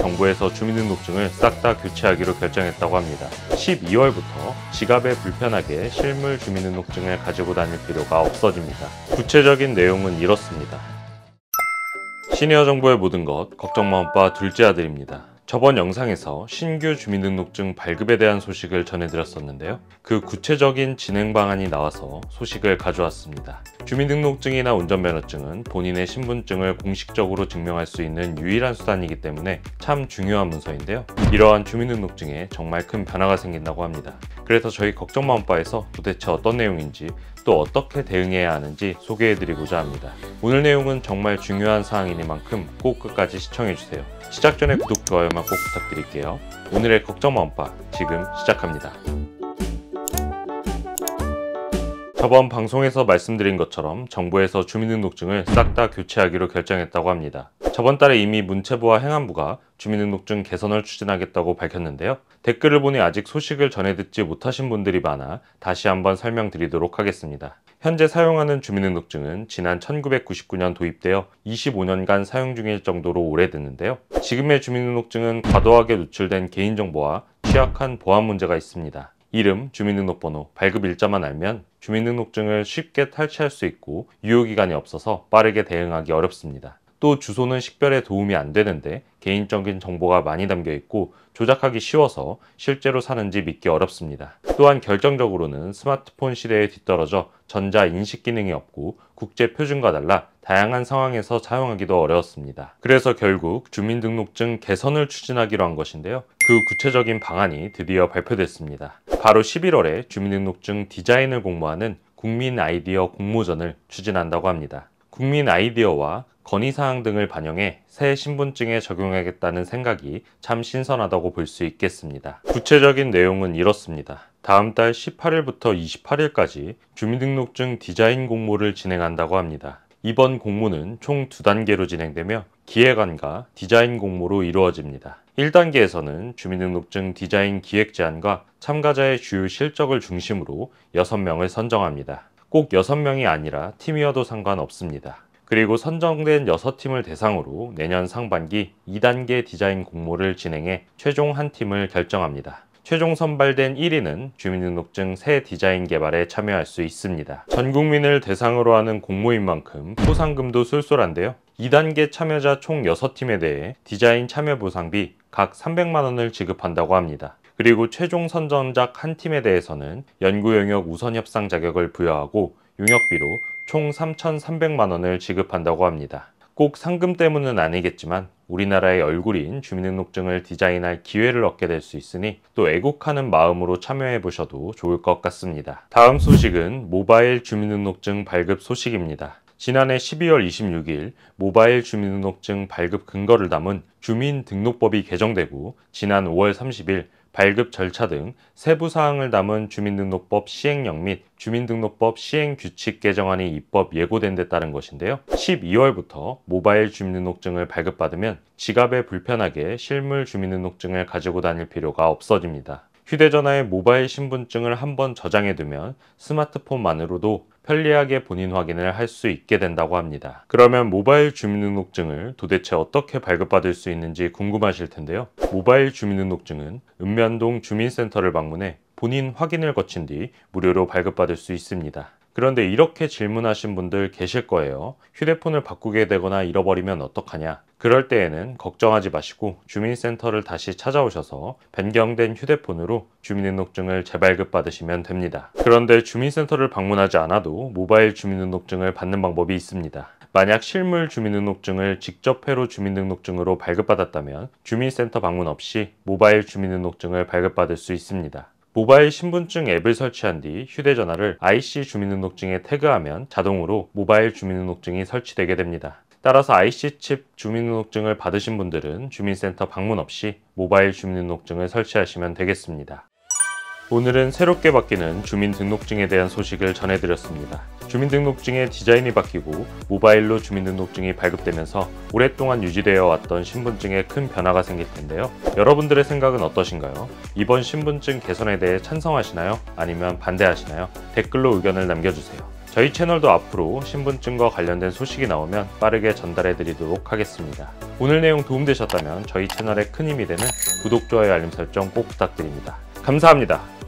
정부에서 주민등록증을 싹 다 교체하기로 결정했다고 합니다. 12월부터 지갑에 불편하게 실물 주민등록증을 가지고 다닐 필요가 없어집니다. 구체적인 내용은 이렇습니다. 시니어 정보의 모든 것, 걱정마 오빠 둘째 아들입니다. 저번 영상에서 신규 주민등록증 발급에 대한 소식을 전해드렸었는데요. 그 구체적인 진행 방안이 나와서 소식을 가져왔습니다. 주민등록증이나 운전면허증은 본인의 신분증을 공식적으로 증명할 수 있는 유일한 수단이기 때문에 참 중요한 문서인데요. 이러한 주민등록증에 정말 큰 변화가 생긴다고 합니다. 그래서 저희 걱정마음바에서 도대체 어떤 내용인지 또 어떻게 대응해야 하는지 소개해드리고자 합니다. 오늘 내용은 정말 중요한 사항이니만큼 꼭 끝까지 시청해주세요. 시작 전에 구독, 좋아요만 꼭 부탁드릴게요. 오늘의 걱정마음바 지금 시작합니다. 저번 방송에서 말씀드린 것처럼 정부에서 주민등록증을 싹 다 교체하기로 결정했다고 합니다. 저번 달에 이미 문체부와 행안부가 주민등록증 개선을 추진하겠다고 밝혔는데요. 댓글을 보니 아직 소식을 전해 듣지 못하신 분들이 많아 다시 한번 설명드리도록 하겠습니다. 현재 사용하는 주민등록증은 지난 1999년 도입되어 25년간 사용 중일 정도로 오래됐는데요. 지금의 주민등록증은 과도하게 노출된 개인정보와 취약한 보안 문제가 있습니다. 이름, 주민등록번호, 발급 일자만 알면 주민등록증을 쉽게 탈취할 수 있고 유효기간이 없어서 빠르게 대응하기 어렵습니다. 또 주소는 식별에 도움이 안 되는데 개인적인 정보가 많이 담겨 있고 조작하기 쉬워서 실제로 사는지 믿기 어렵습니다. 또한 결정적으로는 스마트폰 시대에 뒤떨어져 전자 인식 기능이 없고 국제 표준과 달라 다양한 상황에서 사용하기도 어려웠습니다. 그래서 결국 주민등록증 개선을 추진하기로 한 것인데요. 그 구체적인 방안이 드디어 발표됐습니다. 바로 11월에 주민등록증 디자인을 공모하는 국민 아이디어 공모전을 추진한다고 합니다. 국민 아이디어와 건의사항 등을 반영해 새 신분증에 적용하겠다는 생각이 참 신선하다고 볼 수 있겠습니다. 구체적인 내용은 이렇습니다. 다음 달 18일부터 28일까지 주민등록증 디자인 공모를 진행한다고 합니다. 이번 공모는 총 2단계로 진행되며 기획안과 디자인 공모로 이루어집니다. 1단계에서는 주민등록증 디자인 기획 제안과 참가자의 주요 실적을 중심으로 6명을 선정합니다. 꼭 6명이 아니라 팀이어도 상관없습니다. 그리고 선정된 6팀을 대상으로 내년 상반기 2단계 디자인 공모를 진행해 최종 한 팀을 결정합니다. 최종 선발된 1위는 주민등록증 새 디자인 개발에 참여할 수 있습니다. 전 국민을 대상으로 하는 공모인 만큼 포상금도 쏠쏠한데요. 2단계 참여자 총 6팀에 대해 디자인 참여 보상비 각 300만 원을 지급한다고 합니다. 그리고 최종 선정작 한 팀에 대해서는 연구 영역 우선 협상 자격을 부여하고 용역비로 총 3,300만 원을 지급한다고 합니다. 꼭 상금 때문은 아니겠지만 우리나라의 얼굴인 주민등록증을 디자인할 기회를 얻게 될 수 있으니 또 애국하는 마음으로 참여해 보셔도 좋을 것 같습니다. 다음 소식은 모바일 주민등록증 발급 소식입니다. 지난해 12월 26일 모바일 주민등록증 발급 근거를 담은 주민등록법이 개정되고 지난 5월 30일 발급 절차 등 세부 사항을 담은 주민등록법 시행령 및 주민등록법 시행규칙 개정안이 입법 예고된 데 따른 것인데요. 12월부터 모바일 주민등록증을 발급받으면 지갑에 불편하게 실물 주민등록증을 가지고 다닐 필요가 없어집니다. 휴대전화에 모바일 신분증을 한번 저장해두면 스마트폰만으로도 편리하게 본인 확인을 할 수 있게 된다고 합니다. 그러면 모바일 주민등록증을 도대체 어떻게 발급받을 수 있는지 궁금하실 텐데요. 모바일 주민등록증은 읍면동 주민센터를 방문해 본인 확인을 거친 뒤 무료로 발급받을 수 있습니다. 그런데 이렇게 질문하신 분들 계실 거예요. 휴대폰을 바꾸게 되거나 잃어버리면 어떡하냐? 그럴 때에는 걱정하지 마시고 주민센터를 다시 찾아오셔서 변경된 휴대폰으로 주민등록증을 재발급 받으시면 됩니다. 그런데 주민센터를 방문하지 않아도 모바일 주민등록증을 받는 방법이 있습니다. 만약 실물 주민등록증을 직접 회로 주민등록증으로 발급받았다면 주민센터 방문 없이 모바일 주민등록증을 발급받을 수 있습니다. 모바일 신분증 앱을 설치한 뒤 휴대전화를 IC 주민등록증에 태그하면 자동으로 모바일 주민등록증이 설치되게 됩니다. 따라서 IC칩 주민등록증을 받으신 분들은 주민센터 방문 없이 모바일 주민등록증을 설치하시면 되겠습니다. 오늘은 새롭게 바뀌는 주민등록증에 대한 소식을 전해드렸습니다. 주민등록증의 디자인이 바뀌고 모바일로 주민등록증이 발급되면서 오랫동안 유지되어 왔던 신분증에 큰 변화가 생길 텐데요. 여러분들의 생각은 어떠신가요? 이번 신분증 개선에 대해 찬성하시나요? 아니면 반대하시나요? 댓글로 의견을 남겨주세요. 저희 채널도 앞으로 신분증과 관련된 소식이 나오면 빠르게 전달해 드리도록 하겠습니다. 오늘 내용 도움되셨다면 저희 채널에 큰 힘이 되는 구독, 좋아요, 알림 설정 꼭 부탁드립니다. 감사합니다.